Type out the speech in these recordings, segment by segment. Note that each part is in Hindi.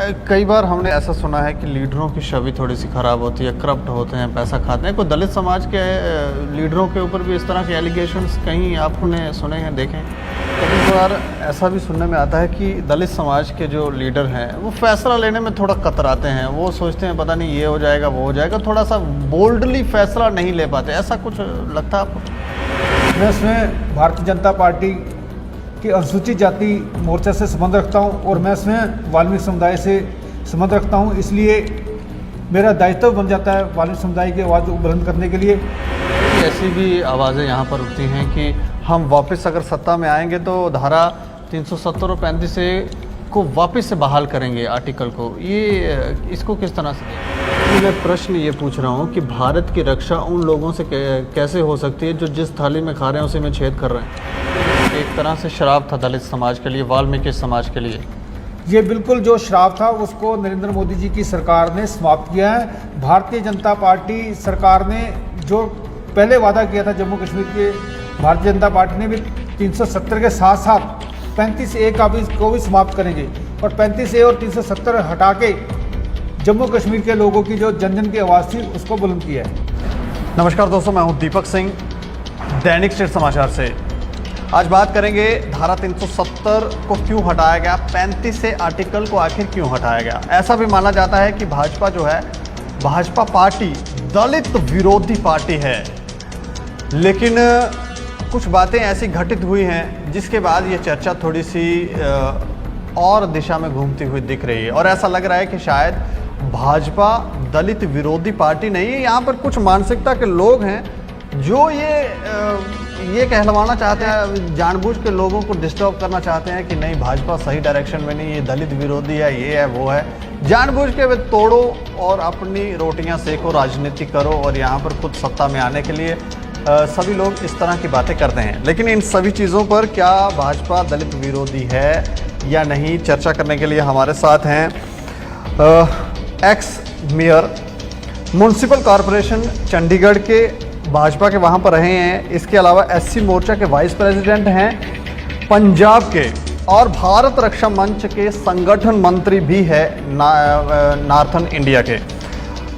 कई बार हमने ऐसा सुना है कि लीडरों की छवि थोड़ी सी ख़राब होती है, करप्ट होते हैं, पैसा खाते हैं। कोई दलित समाज के लीडरों के ऊपर भी इस तरह के एलिगेशंस कहीं आपने सुने हैं, देखे हैं? कई बार ऐसा भी सुनने में आता है कि दलित समाज के जो लीडर हैं वो फैसला लेने में थोड़ा कतराते हैं। वो सोचते हैं पता नहीं ये हो जाएगा वो हो जाएगा, थोड़ा सा बोल्डली फैसला नहीं ले पाते। ऐसा कुछ लगता है आपको? मैं इसमें भारतीय जनता पार्टी कि अनुसूचित जाति मोर्चा से संबंध रखता हूं और मैं इसमें वाल्मीकि समुदाय से संबंध रखता हूं, इसलिए मेरा दायित्व बन जाता है वाल्मीकि समुदाय की आवाज़ बुलंद करने के लिए। ऐसी भी आवाज़ें यहाँ पर उठती हैं कि हम वापस अगर सत्ता में आएंगे तो धारा 370 और 35A को वापस से बहाल करेंगे आर्टिकल को। ये इसको किस तरह से? मैं प्रश्न ये पूछ रहा हूँ कि भारत की रक्षा उन लोगों से कैसे हो सकती है जो जिस थाली में खा रहे हैं उसी में छेद कर रहे हैं? एक तरह से श्राप था दलित समाज के लिए, वाल्मीकि समाज के लिए। ये बिल्कुल जो श्राप था उसको नरेंद्र मोदी जी की सरकार ने समाप्त किया है। भारतीय जनता पार्टी सरकार ने जो पहले वादा किया था जम्मू कश्मीर के, भारतीय जनता पार्टी ने भी 370 के साथ साथ 35A को भी समाप्त करेंगे और 35A और 370 हटा के जम्मू कश्मीर के लोगों की जो जन जन की आवाज़ थी उसको बुलंद किया है। नमस्कार दोस्तों, मैं हूं दीपक सिंह, दैनिक स्टेट समाचार से। आज बात करेंगे धारा 370 को क्यों हटाया गया, 35A आर्टिकल को आखिर क्यों हटाया गया। ऐसा भी माना जाता है कि भाजपा जो है, भाजपा पार्टी दलित विरोधी पार्टी है, लेकिन कुछ बातें ऐसी घटित हुई हैं जिसके बाद ये चर्चा थोड़ी सी और दिशा में घूमती हुई दिख रही है और ऐसा लग रहा है कि शायद भाजपा दलित विरोधी पार्टी नहीं है। यहाँ पर कुछ मानसिकता के लोग हैं जो ये कहलवाना चाहते हैं, जानबूझ के लोगों को डिस्टर्ब करना चाहते हैं कि नहीं भाजपा सही डायरेक्शन में नहीं, ये दलित विरोधी है, ये है वो है। जानबूझ के वे तोड़ो और अपनी रोटियां सेको, राजनीति करो और यहाँ पर खुद सत्ता में आने के लिए सभी लोग इस तरह की बातें करते हैं। लेकिन इन सभी चीज़ों पर क्या भाजपा दलित विरोधी है या नहीं, चर्चा करने के लिए हमारे साथ हैं x mayor municipal corporation Chandigarh के, भाजपा के वहाँ पर रहे हैं। इसके अलावा SC मोर्चा के वाइस प्रेसिडेंट हैं पंजाब के और भारत रक्षा मंच के संगठन मंत्री भी है नॉर्थन इंडिया के,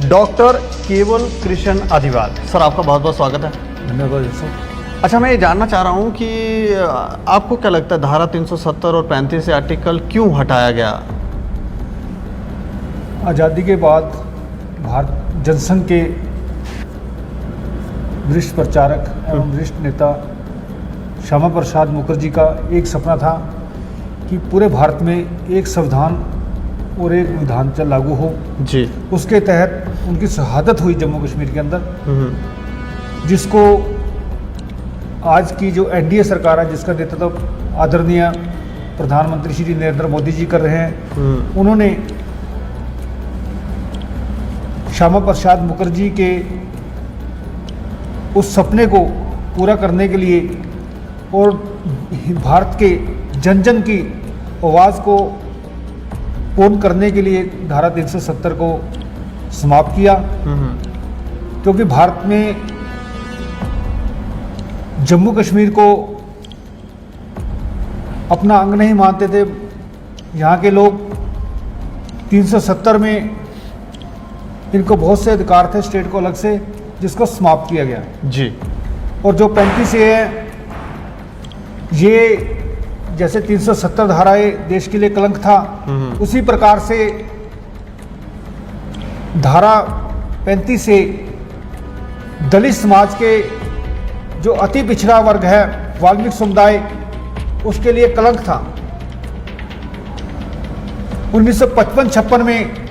डॉक्टर केवल कृष्ण अधिवाल। सर, आपका बहुत बहुत स्वागत है। धन्यवाद सर। अच्छा, मैं ये जानना चाह रहा हूँ कि आपको क्या लगता है धारा 370 और 35A आर्टिकल क्यों हटाया गया? आज़ादी के बाद भारत जनसंघ के वरिष्ठ प्रचारक एवं वरिष्ठ नेता श्यामा प्रसाद मुखर्जी का एक सपना था कि पूरे भारत में एक संविधान और एक विधान लागू हो जी। उसके तहत उनकी शहादत हुई जम्मू कश्मीर के अंदर, जिसको आज की जो NDA सरकार है जिसका नेतृत्व आदरणीय प्रधानमंत्री श्री नरेंद्र मोदी जी कर रहे हैं, उन्होंने श्यामा प्रसाद मुखर्जी के उस सपने को पूरा करने के लिए और भारत के जन जन की आवाज़ को पूर्ण करने के लिए धारा 370 को समाप्त किया। क्योंकि भारत में जम्मू कश्मीर को अपना अंग नहीं मानते थे। यहाँ के लोग 370 में इनको बहुत से अधिकार थे स्टेट को अलग से, जिसको समाप्त किया गया जी। और जो 35A है, ये जैसे 370 धाराएं देश के लिए कलंक था, उसी प्रकार से धारा 35A दलित समाज के जो अति पिछड़ा वर्ग है, वाल्मीकि समुदाय, उसके लिए कलंक था। 1955-56 में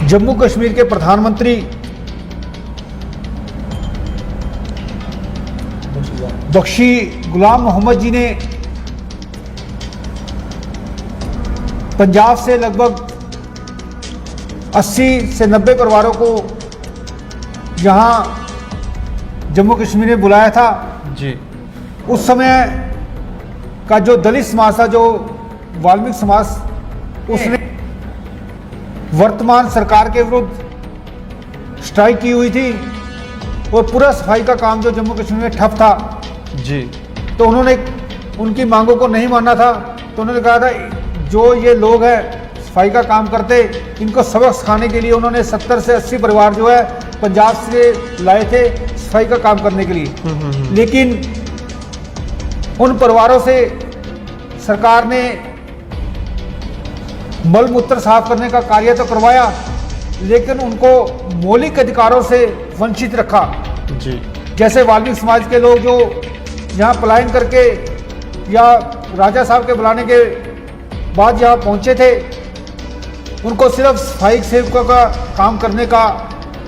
जम्मू कश्मीर के प्रधानमंत्री बख्शी गुलाम मोहम्मद जी ने पंजाब से लगभग 80 से 90 परिवारों को यहाँ जम्मू कश्मीर में बुलाया था जी। उस समय का जो दलित समाज था, जो वाल्मीकि समाज, उसने वर्तमान सरकार के विरुद्ध स्ट्राइक की हुई थी और पूरा सफाई का काम जो जम्मू कश्मीर में ठप था जी। तो उन्होंने उनकी मांगों को नहीं माना था, तो उन्होंने कहा था जो ये लोग हैं सफाई का काम करते, इनको सबक सिखाने के लिए उन्होंने 70 से 80 परिवार जो है पंजाब से लाए थे सफाई का काम करने के लिए। लेकिन उन परिवारों से सरकार ने मल मूत्र साफ करने का कार्य तो करवाया, लेकिन उनको मौलिक अधिकारों से वंचित रखा जी। जैसे वाल्मीकि समाज के लोग जो यहाँ पलायन करके या राजा साहब के बुलाने के बाद यहाँ पहुँचे थे, उनको सिर्फ सफाई सेवकों का काम करने का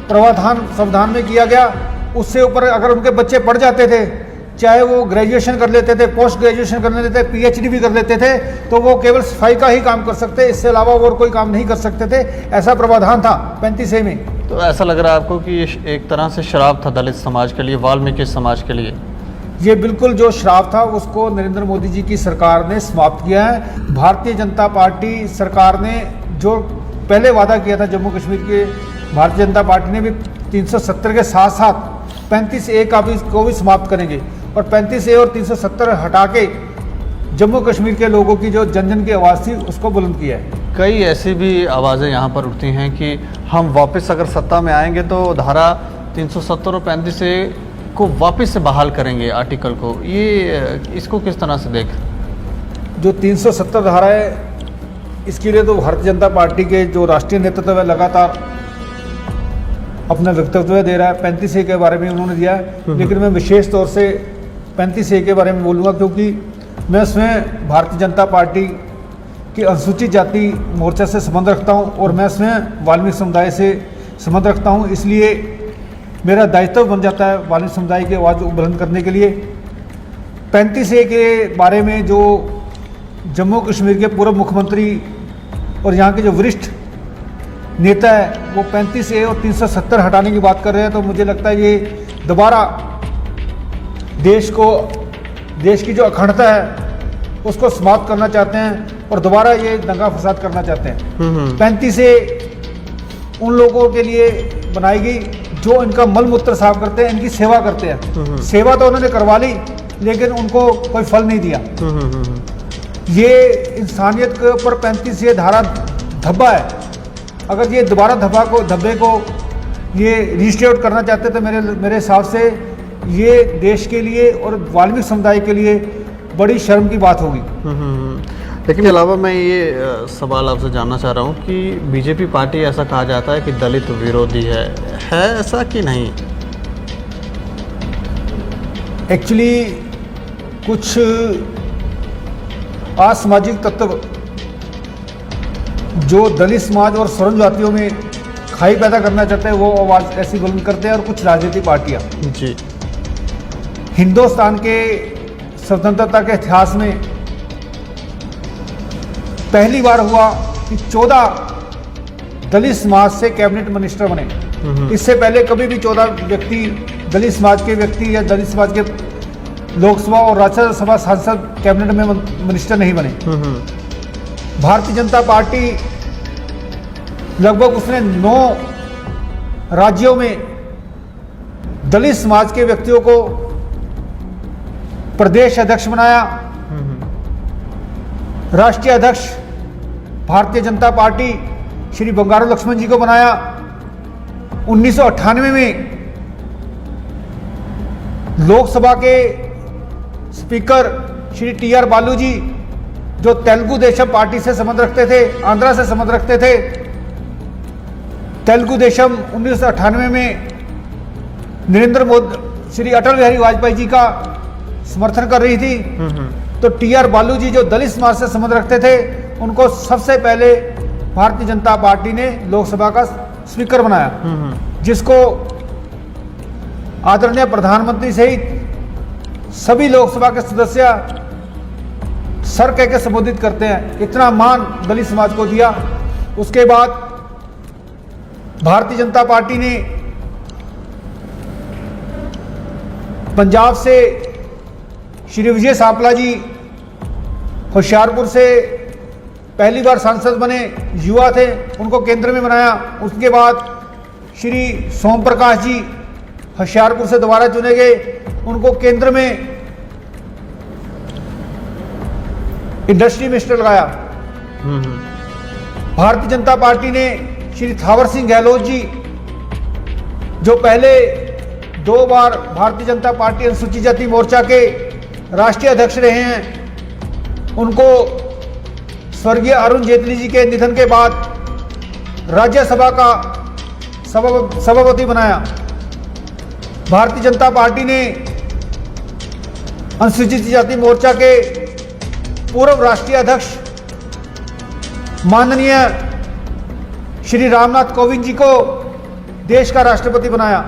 प्रावधान संविधान में किया गया। उससे ऊपर अगर उनके बच्चे पढ़ जाते थे, चाहे वो ग्रेजुएशन कर लेते थे, पोस्ट ग्रेजुएशन कर लेते थे, पीएचडी भी कर लेते थे, तो वो केवल सफाई का ही काम कर सकते, इससे अलावा और कोई काम नहीं कर सकते थे। ऐसा प्रावधान था 35A में। तो ऐसा लग रहा है आपको कि ये एक तरह से श्राप था दलित समाज के लिए, वाल्मीकि समाज के लिए? ये बिल्कुल जो श्राप था उसको नरेंद्र मोदी जी की सरकार ने समाप्त किया है। भारतीय जनता पार्टी सरकार ने जो पहले वादा किया था जम्मू कश्मीर के, भारतीय जनता पार्टी ने भी 370 के साथ साथ 35A को भी समाप्त करेंगे और 35A और 370 हटा के जम्मू कश्मीर के लोगों की जो जन जन की आवाज़ थी उसको बुलंद किया है। कई ऐसी भी आवाज़ें यहाँ पर उठती हैं कि हम वापस अगर सत्ता में आएंगे तो धारा 370 और 35A को वापस से बहाल करेंगे आर्टिकल को। ये इसको किस तरह से देख? जो 370 धारा है इसके लिए तो भारतीय जनता पार्टी के जो राष्ट्रीय नेतृत्व है लगातार अपना वक्तव्य दे रहा है। 35A के बारे में उन्होंने दिया है, लेकिन मैं विशेष तौर से 35A के बारे में बोलूँगा क्योंकि मैं उसमें भारतीय जनता पार्टी की अनुसूचित जाति मोर्चा से संबंध रखता हूँ और मैं उसमें वाल्मीकि समुदाय से संबंध रखता हूँ, इसलिए मेरा दायित्व बन जाता है वाल्मीकि समुदाय की आवाज़ बुलंद करने के लिए। 35A के बारे में जो जम्मू कश्मीर के पूर्व मुख्यमंत्री और यहाँ के जो वरिष्ठ नेता है वो 35A और 370 हटाने की बात कर रहे हैं, तो मुझे लगता है ये दोबारा देश की जो अखंडता है उसको समाप्त करना चाहते हैं और दोबारा ये दंगा फसाद करना चाहते हैं। 35A उन लोगों के लिए बनाई गई जो इनका मल मूत्र साफ करते हैं, इनकी सेवा करते हैं। सेवा तो उन्होंने करवा ली लेकिन उनको कोई फल नहीं दिया। ये इंसानियत के ऊपर 35A धारा धब्बा है। अगर ये दोबारा धब्बे को ये रिस्टोर करना चाहते तो मेरे हिसाब से ये देश के लिए और वाल्मीकि समुदाय के लिए बड़ी शर्म की बात होगी। लेकिन इसके अलावा मैं ये सवाल आपसे जानना चाह रहा हूँ कि बीजेपी पार्टी ऐसा कहा जाता है कि दलित विरोधी है ऐसा कि नहीं? एक्चुअली कुछ असामाजिक तत्व जो दलित समाज और स्वर्ण जातियों में खाई पैदा करना चाहते हैं वो आवाज़ ऐसी बुलंद करते हैं। और कुछ राजनीतिक पार्टियां जी हिंदुस्तान के स्वतंत्रता के इतिहास में पहली बार हुआ कि 14 दलित समाज से कैबिनेट मिनिस्टर बने। इससे पहले कभी भी 14 व्यक्ति दलित समाज के व्यक्ति या दलित समाज के लोकसभा और राज्यसभा सांसद कैबिनेट में मिनिस्टर नहीं बने। भारतीय जनता पार्टी लगभग उसने 9 राज्यों में दलित समाज के व्यक्तियों को प्रदेश अध्यक्ष बनाया। राष्ट्रीय अध्यक्ष भारतीय जनता पार्टी श्री बंगारू लक्ष्मण जी को बनाया। 1998 में लोकसभा के स्पीकर श्री TR बालू जी जो तेलुगु देशम पार्टी से संबंध रखते थे, आंध्रा से संबंध रखते थे, तेलुगु देशम 1998 में नरेंद्र मोदी श्री अटल बिहारी वाजपेयी जी का समर्थन कर रही थी। तो TR बालू जी जो दलित समाज से संबंध रखते थे उनको सबसे पहले भारतीय जनता पार्टी ने लोकसभा का स्पीकर बनाया, जिसको आदरणीय प्रधानमंत्री सहित सभी लोकसभा के सदस्य सर कह के संबोधित करते हैं। इतना मान दलित समाज को दिया। उसके बाद भारतीय जनता पार्टी ने पंजाब से श्री विजय सांपला जी होशियारपुर से पहली बार सांसद बने, युवा थे, उनको केंद्र में बनाया। उसके बाद श्री सोम प्रकाश जी होशियारपुर से दोबारा चुने गए, उनको केंद्र में इंडस्ट्री मिनिस्टर लगाया। भारतीय जनता पार्टी ने श्री थावर सिंह गहलोत जी, जो पहले 2 बार भारतीय जनता पार्टी अनुसूचित जाति मोर्चा के राष्ट्रीय अध्यक्ष रहे हैं, उनको स्वर्गीय अरुण जेटली जी के निधन के बाद राज्यसभा का सभापति बनाया। भारतीय जनता पार्टी ने अनुसूचित जाति मोर्चा के पूर्व राष्ट्रीय अध्यक्ष माननीय श्री रामनाथ कोविंद जी को देश का राष्ट्रपति बनाया।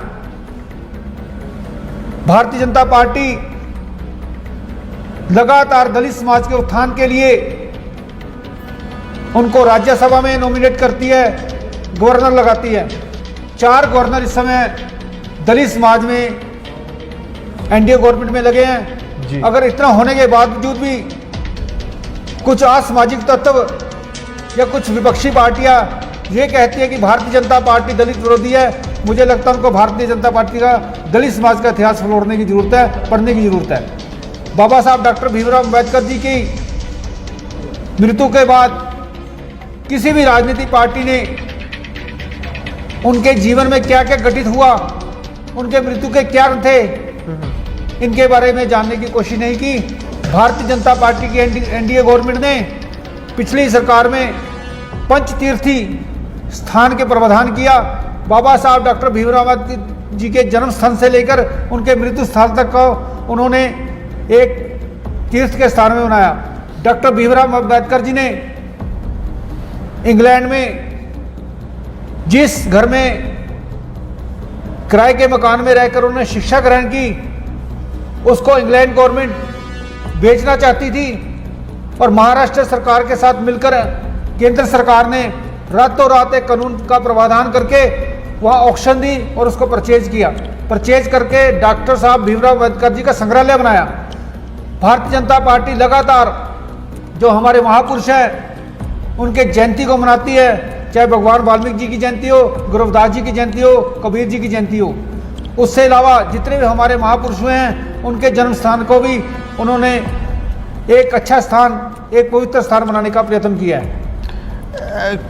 भारतीय जनता पार्टी लगातार दलित समाज के उत्थान के लिए उनको राज्यसभा में नॉमिनेट करती है, गवर्नर लगाती है। 4 गवर्नर इस समय दलित समाज में एनडीए गवर्नमेंट में लगे हैं। अगर इतना होने के बावजूद भी कुछ असामाजिक तत्व या कुछ विपक्षी पार्टियां ये कहती है कि भारतीय जनता पार्टी दलित विरोधी है, मुझे लगता है उनको भारतीय जनता पार्टी का दलित समाज का इतिहास फरोड़ने की जरूरत है, पढ़ने की जरूरत है। बाबा साहब डॉक्टर भीमराव अम्बेडकर जी की मृत्यु के बाद किसी भी राजनीतिक पार्टी ने उनके जीवन में क्या क्या घटित हुआ, उनके मृत्यु के क्या थे, इनके बारे में जानने की कोशिश नहीं की। भारतीय जनता पार्टी की एनडीए गवर्नमेंट ने पिछली सरकार में पंचतीर्थी स्थान के प्रावधान किया। बाबा साहब डॉक्टर भीमराव अम्बेडकर जी के जन्म स्थान से लेकर उनके मृत्यु स्थान तक को उन्होंने एक तीर्थ के स्थान में बनाया। डॉक्टर भीमराव अम्बेडकर जी ने इंग्लैंड में जिस घर में किराए के मकान में रहकर उन्होंने शिक्षा ग्रहण की, उसको इंग्लैंड गवर्नमेंट बेचना चाहती थी और महाराष्ट्र सरकार के साथ मिलकर केंद्र सरकार ने रातों रात एक कानून का प्रावधान करके वहाँ ऑक्शन दी और उसको परचेज किया। परचेज करके डॉक्टर साहब भीमराव अम्बेडकर जी का संग्रहालय बनाया। भारतीय जनता पार्टी लगातार जो हमारे महापुरुष हैं उनके जयंती को मनाती है, चाहे भगवान वाल्मीकि जी की जयंती हो, गुरुदास जी की जयंती हो, कबीर जी की जयंती हो। उससे अलावा जितने भी हमारे महापुरुष हुए हैं उनके जन्म स्थान को भी उन्होंने एक अच्छा स्थान, एक पवित्र स्थान बनाने का प्रयत्न किया है।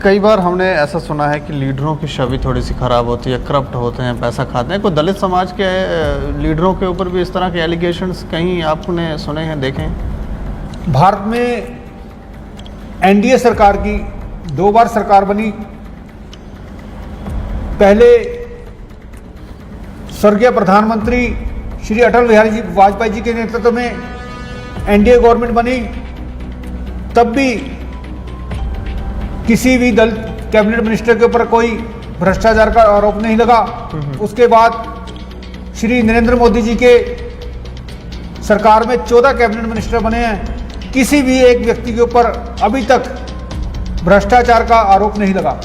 कई बार हमने ऐसा सुना है कि लीडरों की छवि थोड़ी सी खराब होती है, करप्ट होते हैं, पैसा खाते हैं। कोई दलित समाज के लीडरों के ऊपर भी इस तरह के एलिगेशंस कहीं आपने सुने हैं, देखे हैं? भारत में एनडीए सरकार की 2 बार सरकार बनी। पहले स्वर्गीय प्रधानमंत्री श्री अटल बिहारी जी वाजपेयी जी के नेतृत्व में एनडीए गवर्नमेंट बनी, तब भी किसी भी दल कैबिनेट मिनिस्टर के ऊपर कोई भ्रष्टाचार का आरोप नहीं लगा। उसके बाद श्री नरेंद्र मोदी जी के सरकार में 14 कैबिनेट मिनिस्टर बने हैं, किसी भी एक व्यक्ति के ऊपर अभी तक भ्रष्टाचार का आरोप नहीं लगा।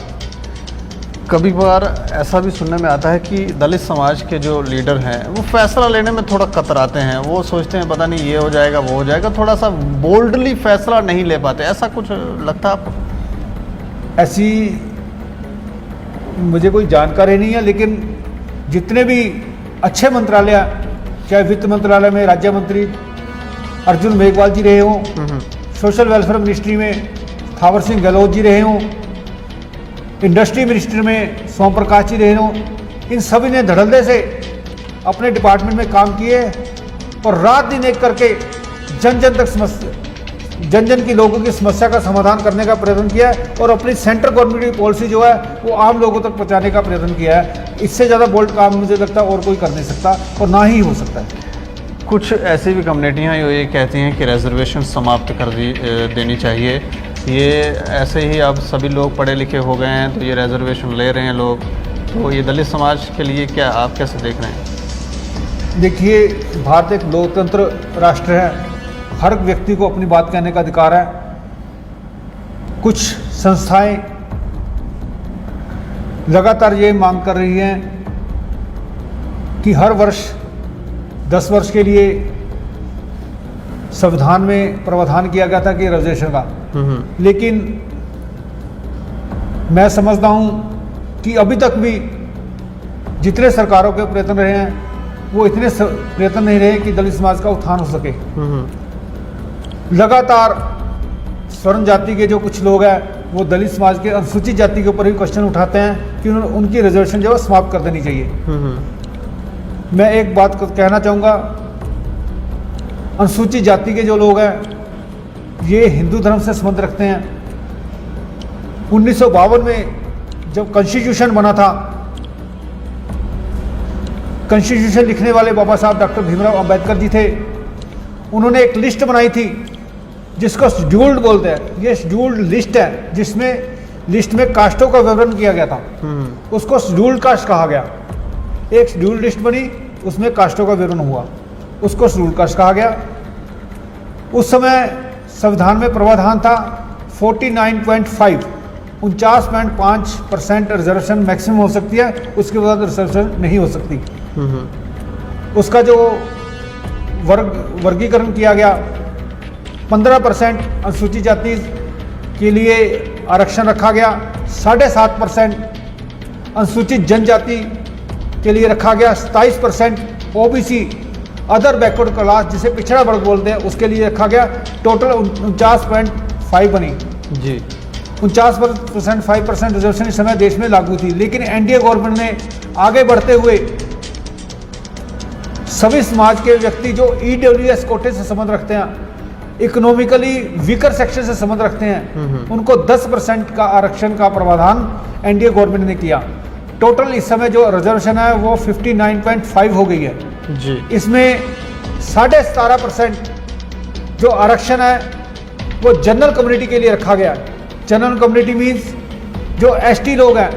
कभी बार ऐसा भी सुनने में आता है कि दलित समाज के जो लीडर हैं वो फैसला लेने में थोड़ा कतराते हैं, वो सोचते हैं पता नहीं ये हो जाएगा वो हो जाएगा, थोड़ा सा बोल्डली फैसला नहीं ले पाते। ऐसा कुछ लगता है आपको? ऐसी मुझे कोई जानकारी नहीं है, लेकिन जितने भी अच्छे मंत्रालय, चाहे वित्त मंत्रालय में राज्य मंत्री अर्जुन मेघवाल जी रहे हों, सोशल वेलफेयर मिनिस्ट्री में थावर सिंह गहलोत जी रहे हों, इंडस्ट्री मिनिस्ट्री में सोम प्रकाश जी रहे हों, इन सभी ने धड़ल्ले से अपने डिपार्टमेंट में काम किए और रात दिन एक करके जन जन तक जन जन की लोगों की समस्या का समाधान करने का प्रयत्न किया है और अपनी सेंट्रल गवर्नमेंट की पॉलिसी जो है वो आम लोगों तक पहुंचाने का प्रयत्न किया है। इससे ज़्यादा बोल्ड काम मुझे लगता है और कोई कर नहीं सकता और ना ही हो सकता है। कुछ ऐसी भी कम्युनिटियाँ जो ये कहती हैं कि रिजर्वेशन समाप्त कर देनी चाहिए, ये ऐसे ही अब सभी लोग पढ़े लिखे हो गए हैं तो ये रिजर्वेशन ले रहे हैं लोग, तो ये दलित समाज के लिए क्या आप कैसे देख रहे हैं? देखिए, भारत एक लोकतंत्र राष्ट्र है, हर व्यक्ति को अपनी बात कहने का अधिकार है। कुछ संस्थाएं लगातार ये मांग कर रही हैं कि हर वर्ष 10 वर्ष के लिए संविधान में प्रावधान किया गया था कि रिजर्वेशन का, लेकिन मैं समझता हूं कि अभी तक भी जितने सरकारों के प्रयत्न रहे हैं वो इतने प्रयत्न नहीं रहे कि दलित समाज का उत्थान हो सके। लगातार स्वर्ण जाति के जो कुछ लोग हैं वो दलित समाज के अनुसूचित जाति के ऊपर भी क्वेश्चन उठाते हैं कि उनकी रिजर्वेशन जो है समाप्त कर देनी चाहिए। मैं एक बात कहना चाहूँगा, अनुसूचित जाति के जो लोग हैं ये हिंदू धर्म से संबंध रखते हैं। 1952 में जब कॉन्स्टिट्यूशन बना था, कॉन्स्टिट्यूशन लिखने वाले बाबा साहब डॉक्टर भीमराव अंबेडकर जी थे। उन्होंने एक लिस्ट बनाई थी जिसको शेड्यूल्ड बोलते हैं। ये शेड्यूल्ड लिस्ट है जिसमें लिस्ट में कास्टों का विवरण किया गया था, उसको शेड्यूल्ड कास्ट कहा गया। एक शेड्यूल्ड लिस्ट बनी, उसमें कास्टों का विवरण हुआ, उसको शेड्यूल्ड कास्ट कहा गया। उस समय संविधान में प्रावधान था 49.5 49.5% रिजर्वेशन मैक्सिमम हो सकती है, उसके बाद रिजर्वेशन नहीं हो सकती। उसका जो वर्गीकरण किया गया, 15% अनुसूचित जाति के लिए आरक्षण रखा गया, 7.5% अनुसूचित जनजाति के लिए रखा गया, 27% ओबीसी अदर बैकवर्ड क्लास जिसे पिछड़ा वर्ग बोलते हैं उसके लिए रखा गया। टोटल 49.5 बनी जी। 49% रिजर्वेशन इस समय देश में लागू थी। लेकिन एनडीए गवर्नमेंट ने आगे बढ़ते हुए सभी समाज के व्यक्ति जो ईडब्ल्यूएस कोटे से संबंध रखते हैं, इकोनॉमिकली वीकर सेक्शन से संबंध रखते हैं, उनको 10% का आरक्षण का प्रावधान एनडीए गवर्नमेंट ने किया। टोटल इस समय जो रिजर्वेशन है वो 59.5 हो गई है जी। इसमें 17.5% जो आरक्षण है वो जनरल कम्युनिटी के लिए रखा गया है। जनरल कम्युनिटी मीन्स जो एसटी लोग हैं,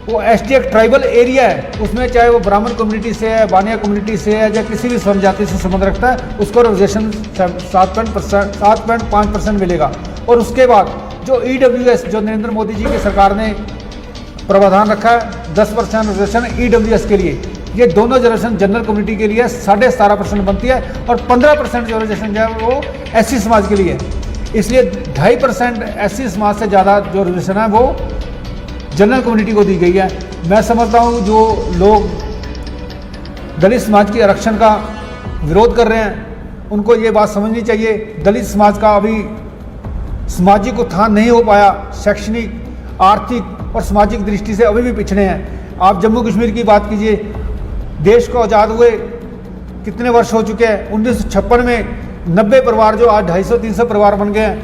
वो एसटी एक ट्राइबल एरिया है, उसमें चाहे वो ब्राह्मण कम्युनिटी से है, बानिया कम्युनिटी से है, या किसी भी स्वर्ण जाति से संबंध रखता है, उसको रिजर्वेशन 7.5% मिलेगा। और उसके बाद जो ईडब्ल्यूएस जो नरेंद्र मोदी जी की सरकार ने प्रावधान रखा है 10% रिजर्वेशन ईडब्ल्यूएस के लिए, ये दोनों रिजर्वेशन जनरल कम्युनिटी के लिए 17.5% बनती है, और 15% जो रिजर्वेशन जो है वो एससी समाज के लिए है। इसलिए 2.5% एससी समाज से ज़्यादा जो रिजर्वेशन है वो जनरल कम्युनिटी को दी गई है। मैं समझता हूँ जो लोग दलित समाज के आरक्षण का विरोध कर रहे हैं उनको ये बात समझनी चाहिए, दलित समाज का अभी सामाजिक उत्थान नहीं हो पाया, शैक्षणिक, आर्थिक और सामाजिक दृष्टि से अभी भी पिछड़े हैं। आप जम्मू कश्मीर की बात कीजिए, देश को आज़ाद हुए कितने वर्ष हो चुके हैं। 1956 में 90 परिवार जो आज 250-300 परिवार बन गए हैं,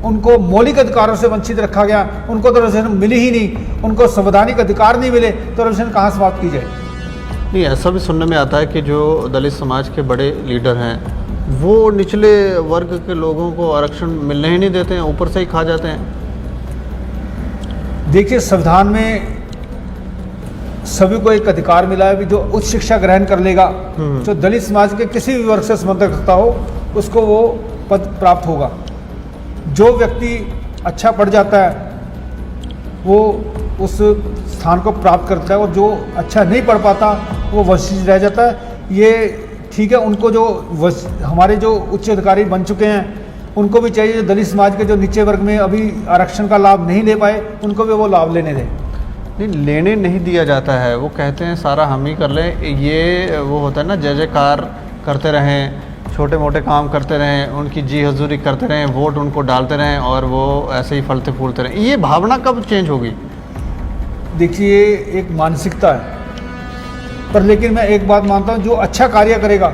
उनको मौलिक अधिकारों से वंचित रखा गया, उनको तो रिजर्वेशन मिली ही नहीं, उनको संवैधानिक अधिकार नहीं मिले, तो रिजर्वेशन कहाँ समाप्त की जाए। नहीं, ऐसा भी सुनने में आता है कि जो दलित समाज के बड़े लीडर हैं वो निचले वर्ग के लोगों को आरक्षण मिलने ही नहीं देते हैं, ऊपर से ही खा जाते हैं। देखिए, संविधान में सभी को एक अधिकार मिला है कि जो उच्च शिक्षा ग्रहण कर लेगा, जो दलित समाज के किसी भी वर्ग से संबंध रखता हो, उसको वो पद प्राप्त होगा। जो व्यक्ति अच्छा पढ़ जाता है वो उस स्थान को प्राप्त करता है, और जो अच्छा नहीं पढ़ पाता वो वंचित रह जाता है। ये ठीक है, उनको जो हमारे जो उच्च अधिकारी बन चुके हैं उनको भी चाहिए, जो दलित समाज के जो नीचे वर्ग में अभी आरक्षण का लाभ नहीं ले पाए उनको भी वो लाभ लेने दें। नहीं, लेने नहीं दिया जाता है, वो कहते हैं सारा हम ही कर लें। ये वो होता है ना, जय जयकार करते रहें, छोटे मोटे काम करते रहें, उनकी जी हजूरी करते रहें, वोट उनको डालते रहें और वो ऐसे ही फलते फूलते रहें। ये भावना कब चेंज होगी? देखिए, एक मानसिकता है, पर लेकिन मैं एक बात मानता हूँ, जो अच्छा कार्य करेगा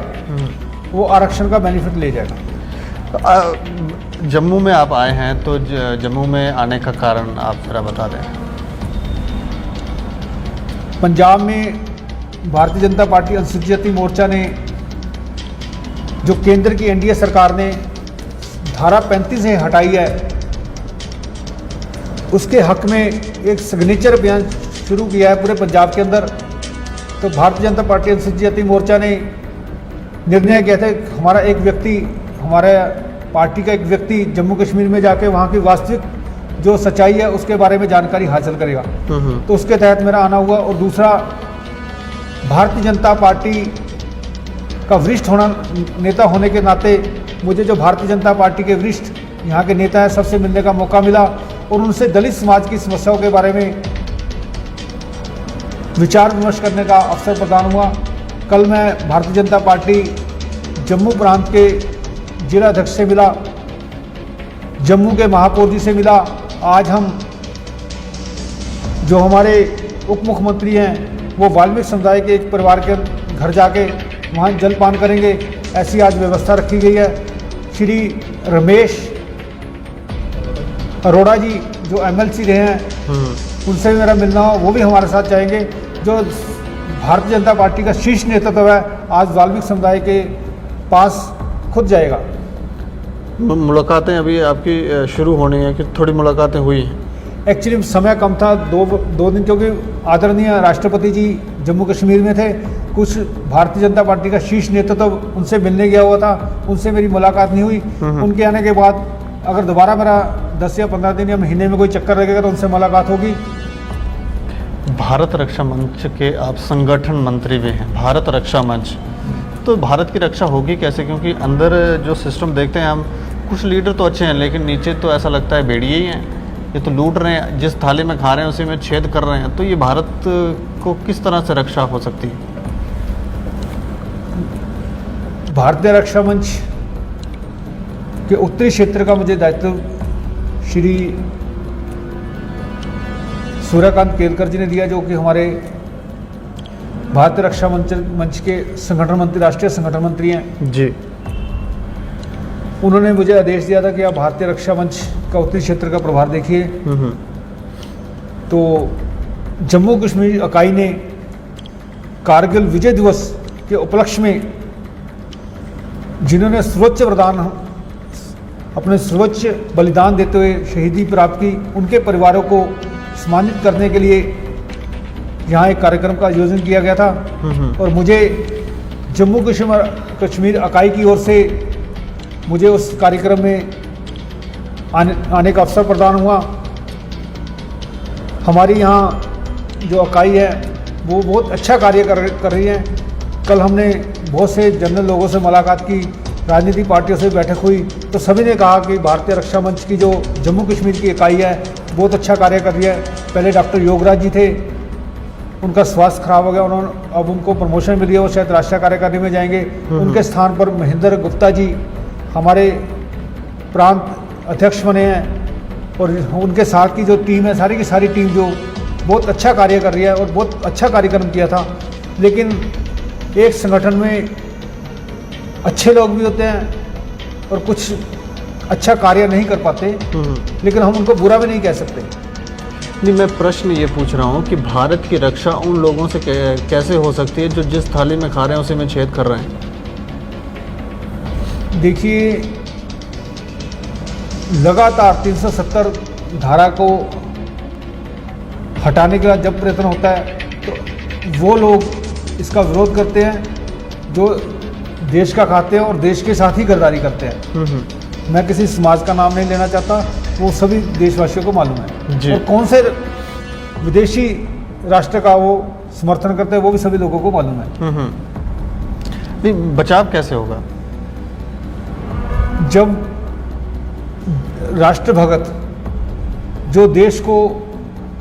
वो आरक्षण का बेनिफिट ले जाएगा। जम्मू में आप आए हैं तो जम्मू में आने का कारण आप जरा बता दें। पंजाब में भारतीय जनता पार्टी अनुसूचित जाति मोर्चा ने, जो केंद्र की एनडीए सरकार ने धारा 35 से हटाई है, उसके हक में एक सिग्नेचर अभियान शुरू किया है पूरे पंजाब के अंदर। तो भारतीय जनता पार्टी अनुसूचित जाति मोर्चा ने निर्णय किया था, हमारा एक व्यक्ति, हमारे पार्टी का एक व्यक्ति जम्मू कश्मीर में जाके वहाँ की वास्तविक जो सच्चाई है उसके बारे में जानकारी हासिल करेगा। तो उसके तहत मेरा आना हुआ। और दूसरा, भारतीय जनता पार्टी का वरिष्ठ नेता होने के नाते मुझे जो भारतीय जनता पार्टी के वरिष्ठ यहाँ के नेता हैं सबसे मिलने का मौका मिला और उनसे दलित समाज की समस्याओं के बारे में विचार विमर्श करने का अवसर प्रदान हुआ। कल मैं भारतीय जनता पार्टी जम्मू प्रांत के जिला अध्यक्ष से मिला, जम्मू के महापौर जी से मिला। आज हम जो हमारे उप मुख्यमंत्री हैं वो वाल्मीकि समुदाय के एक परिवार के घर जाके वहाँ जलपान करेंगे, ऐसी आज व्यवस्था रखी गई है। श्री रमेश अरोड़ा जी जो एमएलसी रहे हैं उनसे भी मेरा मिलना हो, वो भी हमारे साथ जाएंगे। जो भारतीय जनता पार्टी का शीर्ष नेतृत्व है आज वाल्मीकि समुदाय के पास खुद जाएगा। मुलाकातें अभी आपकी शुरू होनी है कि थोड़ी मुलाकातें हुई हैं? एक्चुअली समय कम था, दो दिन, क्योंकि आदरणीय राष्ट्रपति जी जम्मू कश्मीर में थे। कुछ भारतीय जनता पार्टी का शीर्ष नेतृत्व उनसे मिलने गया हुआ था, उनसे मेरी मुलाकात नहीं हुई। उनके आने के बाद अगर दोबारा मेरा 10 या 15 दिन या महीने में कोई चक्कर लगेगा तो उनसे मुलाकात होगी। भारत रक्षा मंच के आप संगठन मंत्री भी हैं, भारत रक्षा मंच, तो भारत की रक्षा होगी कैसे? क्योंकि अंदर जो सिस्टम देखते हैं हम, कुछ लीडर तो अच्छे हैं लेकिन नीचे तो ऐसा लगता है भेड़िए ही हैं, ये तो लूट रहे हैं, जिस थाली में खा रहे हैं उसी में छेद कर रहे हैं। तो ये भारत को किस तरह से रक्षा हो सकती है? भारतीय रक्षा मंच के उत्तरी क्षेत्र का मुझे दायित्व श्री सूर्यकांत केलकर जी ने दिया, जो कि हमारे भारतीय रक्षा मंच के संगठन मंत्री, राष्ट्रीय संगठन मंत्री हैं जी। उन्होंने मुझे आदेश दिया था कि आप भारतीय रक्षा मंच का उत्तरी क्षेत्र का प्रभार देखिए। तो जम्मू कश्मीर इकाई ने कारगिल विजय दिवस के उपलक्ष्य में जिन्होंने सर्वोच्च बलिदान, अपने सर्वोच्च बलिदान देते हुए शहीदी प्राप्त की, उनके परिवारों को सम्मानित करने के लिए यहाँ एक कार्यक्रम का आयोजन किया गया था। और मुझे जम्मू कश्मीर इकाई की ओर से मुझे उस कार्यक्रम में आने का अवसर प्रदान हुआ। हमारी यहाँ जो इकाई है वो बहुत अच्छा कार्य कर रही है। कल हमने बहुत से जनरल लोगों से मुलाकात की, राजनीतिक पार्टियों से बैठक हुई, तो सभी ने कहा कि भारतीय रक्षा मंच की जो जम्मू कश्मीर की इकाई है बहुत अच्छा कार्य कर रही है। पहले डॉक्टर योगराज जी थे, उनका स्वास्थ्य खराब हो गया, उन्होंने अब उनको प्रमोशन मिली है, वो शायद राष्ट्रीय कार्यकारिणी में जाएंगे। उनके स्थान पर महेंद्र गुप्ता जी हमारे प्रांत अध्यक्ष बने हैं। और उनके साथ की जो टीम है, सारी की सारी टीम जो बहुत अच्छा कार्य कर रही है और बहुत अच्छा कार्यक्रम किया था। लेकिन एक संगठन में अच्छे लोग भी होते हैं और कुछ अच्छा कार्य नहीं कर पाते, लेकिन हम उनको बुरा भी नहीं कह सकते। नहीं, मैं प्रश्न ये पूछ रहा हूँ कि भारत की रक्षा उन लोगों से कैसे हो सकती है जो जिस थाली में खा रहे हैं उसी में छेद कर रहे हैं? देखिए, लगातार 370 धारा को हटाने का जब प्रयत्न होता है तो वो लोग इसका विरोध करते हैं जो देश का खाते हैं और देश के साथ ही गद्दारी करते हैं। मैं किसी समाज का नाम नहीं लेना चाहता, वो सभी देशवासियों को मालूम है जी। और कौन से विदेशी राष्ट्र का वो समर्थन करते हैं वो भी सभी लोगों को मालूम है। नहीं, बचाव कैसे होगा? जब राष्ट्रभगत जो देश को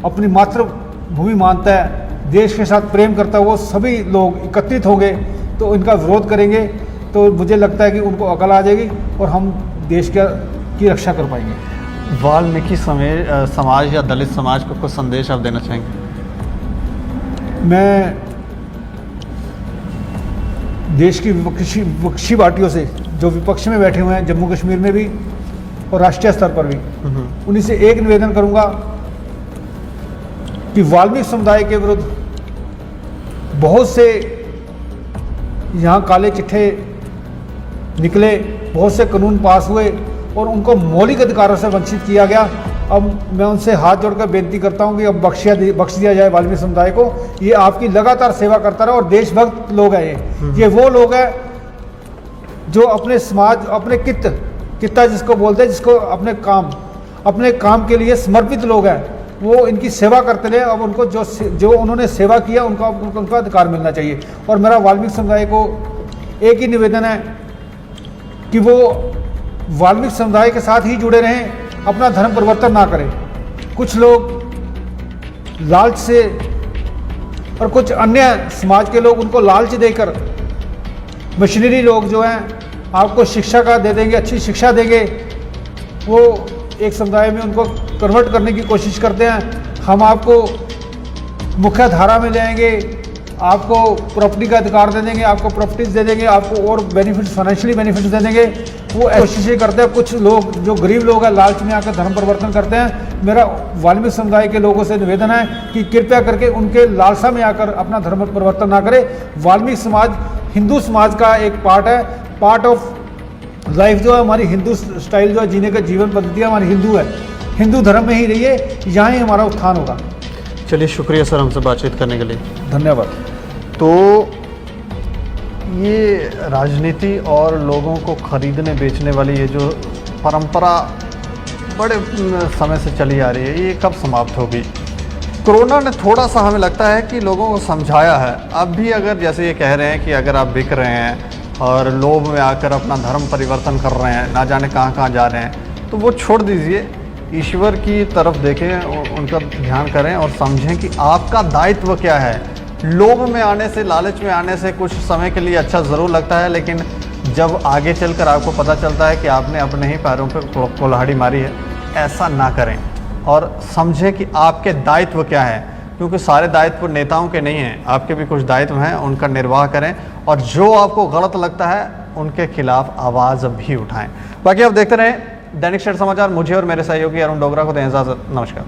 अपनी मातृभूमि मानता है, देश के साथ प्रेम करता है, वो सभी लोग एकत्रित होंगे तो इनका विरोध करेंगे, तो मुझे लगता है कि उनको अकल आ जाएगी और हम देश की रक्षा कर पाएंगे। वाल्मीकि समाज या दलित समाज को कुछ संदेश आप देना चाहेंगे? मैं देश की विपक्षी पार्टियों से जो विपक्ष में बैठे हुए हैं जम्मू कश्मीर में भी और राष्ट्रीय स्तर पर भी, उन्हीं से एक निवेदन करूंगा कि वाल्मीकि समुदाय के विरुद्ध बहुत से यहाँ काले चिट्ठे निकले, बहुत से कानून पास हुए और उनको मौलिक अधिकारों से वंचित किया गया। अब मैं उनसे हाथ जोड़कर बेनती करता हूँ कि अब बख्श दिया जाए वाल्मीकि समुदाय को। ये आपकी लगातार सेवा करता रहा और देशभक्त लोग हैं। ये वो लोग हैं जो अपने समाज, अपने कित्ता जिसको बोलते हैं, जिसको अपने काम के लिए समर्पित लोग हैं, वो इनकी सेवा करते रहे। अब उनको जो उन्होंने सेवा किया उनका अधिकार मिलना चाहिए। और मेरा वाल्मीकि समुदाय को एक ही निवेदन है कि वो वाल्मीकि समुदाय के साथ ही जुड़े रहें, अपना धर्म परिवर्तन ना करें। कुछ लोग लालच से और कुछ अन्य समाज के लोग उनको लालच देकर, मशीनरी लोग जो हैं आपको शिक्षा का दे देंगे, अच्छी शिक्षा देंगे वो एक समुदाय में उनको कन्वर्ट करने की कोशिश करते हैं। हम आपको मुख्य धारा में ले आएंगे, आपको प्रॉपर्टी का अधिकार दे देंगे, आपको प्रॉपर्टीज दे देंगे, आपको और बेनिफिट्स, फाइनेंशियली बेनिफिट्स दे देंगे। वो कोशिशें करते हैं। कुछ लोग जो गरीब लोग हैं लालच में आकर धर्म परिवर्तन करते हैं। मेरा वाल्मीकि समुदाय के लोगों से निवेदन है कि कृपया करके उनके लालसा में आकर अपना धर्म परिवर्तन ना करें। वाल्मीकि समाज हिंदू समाज का एक पार्ट है, पार्ट ऑफ लाइफ जो है हमारी, हिंदू स्टाइल जो है जीने का, जीवन पद्धति हमारी हिंदू है। हिंदू धर्म में ही रहिए, यहाँ ही हमारा उत्थान होगा। चलिए, शुक्रिया सर हमसे बातचीत करने के लिए। धन्यवाद। तो ये राजनीति और लोगों को खरीदने बेचने वाली ये जो परंपरा बड़े समय से चली आ रही है, ये कब समाप्त होगी? कोरोना ने थोड़ा सा हमें लगता है कि लोगों को समझाया है। अब भी अगर जैसे ये कह रहे हैं कि अगर आप बिक रहे हैं और लोभ में आकर अपना धर्म परिवर्तन कर रहे हैं, ना जाने कहाँ कहाँ जा रहे हैं, तो वो छोड़ दीजिए, ईश्वर की तरफ देखें, उनका ध्यान करें और समझें कि आपका दायित्व क्या है। लोभ में आने से, लालच में आने से कुछ समय के लिए अच्छा ज़रूर लगता है, लेकिन जब आगे चलकर आपको पता चलता है कि आपने अपने ही पैरों पर कुल्हाड़ी मारी है, ऐसा ना करें और समझें कि आपके दायित्व क्या है, क्योंकि सारे दायित्व नेताओं के नहीं हैं, आपके भी कुछ दायित्व हैं, उनका निर्वाह करें और जो आपको गलत लगता है उनके खिलाफ आवाज़ भी उठाएं। बाकी आप देखते रहें दैनिक स्टेट समाचार। मुझे और मेरे सहयोगी अरुण डोगरा को दें इजाज़त। नमस्कार।